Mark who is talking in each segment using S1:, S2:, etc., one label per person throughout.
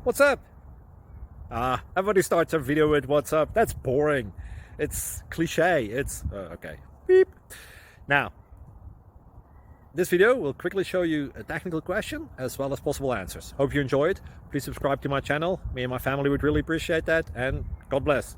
S1: What's up? Everybody starts a video with what's up. That's boring. It's cliche. It's okay. Beep. Now, this video will quickly show you a technical question as well as possible answers. Hope you enjoy it. Please subscribe to my channel. Me and my family would really appreciate that. And God bless.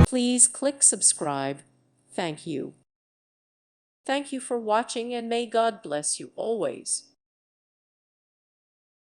S2: Please click subscribe. Thank you. Thank you for watching, and may God bless you always.